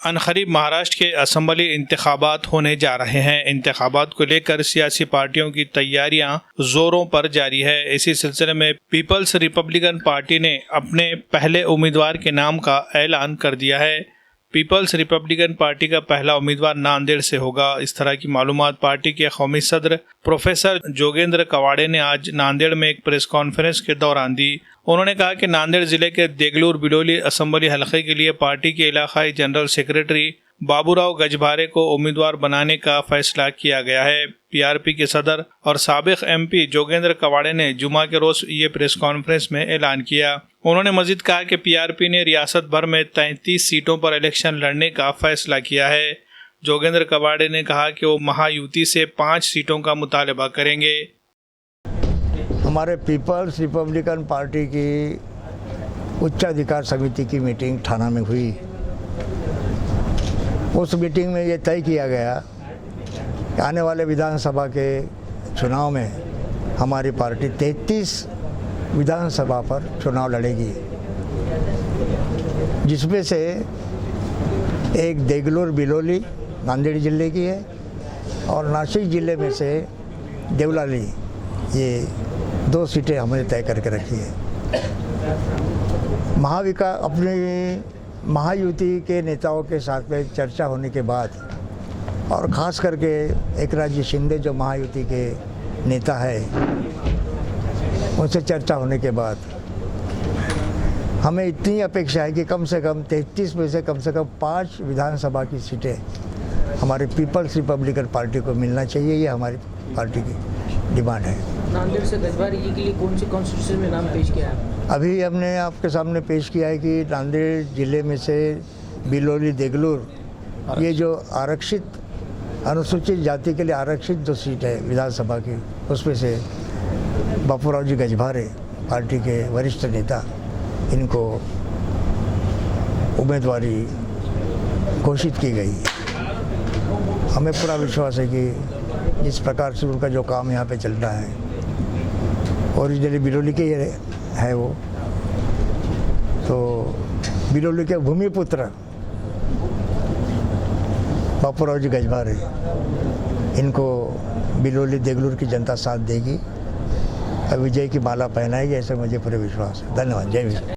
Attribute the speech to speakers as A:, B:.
A: अनकरीब महाराष्ट्र के असेंबली इंतखाबात होने जा रहे हैं। इंतखाबात को लेकर सियासी पार्टियों की तैयारियां जोरों पर जारी है। इसी सिलसिले में पीपल्स रिपब्लिकन पार्टी ने अपने पहले उम्मीदवार के नाम का ऐलान कर दिया है। पीपल्स रिपब्लिकन पार्टी का पहला उम्मीदवार नांदेड़ से होगा। इस तरह की मालूमात पार्टी के कौमी सदर प्रोफेसर जोगेंद्र कवाड़े ने आज नांदेड़ में एक प्रेस कॉन्फ्रेंस के दौरान दी। उन्होंने कहा कि नांदेड़ जिले के देगलूर बिलोली असेंबली हलके के लिए पार्टी के इलाकाई जनरल सेक्रेटरी बाबूराव गजभारे को उम्मीदवार बनाने का फैसला किया गया है। पीआरपी के सदर और साबिक एमपी जोगेंद्र कवाड़े ने जुमा के रोज ये प्रेस कॉन्फ्रेंस में ऐलान किया। उन्होंने मजीद कहा कि पीआरपी ने रियासत भर में 33 सीटों पर इलेक्शन लड़ने का फैसला किया है। जोगेंद्र कवाड़े ने कहा कि वो महायुति से 5 सीटों का मुतालबा करेंगे।
B: हमारे पीपल्स रिपब्लिकन पार्टी की उच्चाधिकार समिति की मीटिंग थाना में हुई। उस मीटिंग में ये तय किया गया कि आने वाले विधानसभा के चुनाव में हमारी पार्टी 33 विधानसभा पर चुनाव लड़ेगी, जिसमें से एक देगलूर बिलोली नांदेड़ जिले की है और नासिक जिले में से देवलाली, ये 2 सीटें हमने तय करके रखी है। अपनी महायुति के नेताओं के साथ में चर्चा होने के बाद और ख़ास करके एकराजी शिंदे जो महायुति के नेता है, उनसे चर्चा होने के बाद हमें इतनी अपेक्षा है कि कम से कम 33 में से कम 5 विधानसभा की सीटें हमारे पीपल्स रिपब्लिकन पार्टी को मिलना चाहिए। ये हमारी पार्टी की डिमांड है।
C: नांदेड़ से गजभारे जी के लिए कौन सी कॉन्स्टिट्यूशन में नाम पेश किया है?
B: अभी हमने आपके सामने पेश किया है कि नांदेड़ जिले में से बिलोली देगलूर, ये जो आरक्षित अनुसूचित जाति के लिए आरक्षित जो सीट है विधानसभा की, उसमें से बापूराव जी गजभारे पार्टी के वरिष्ठ नेता, इनको उम्मीदवारी घोषित की गई है। हमें पूरा विश्वास है कि जिस प्रकार से उनका जो काम यहाँ पे चल रहा है, ओरिजिनली बिलोली के है वो, तो बिलोली के भूमिपुत्र बापूराव जी गजभारे, इनको बिलोली देगलूर की जनता साथ देगी और विजय की माला पहनाएगी, ऐसे मुझे पूरे विश्वास है। धन्यवाद। जय हिंद।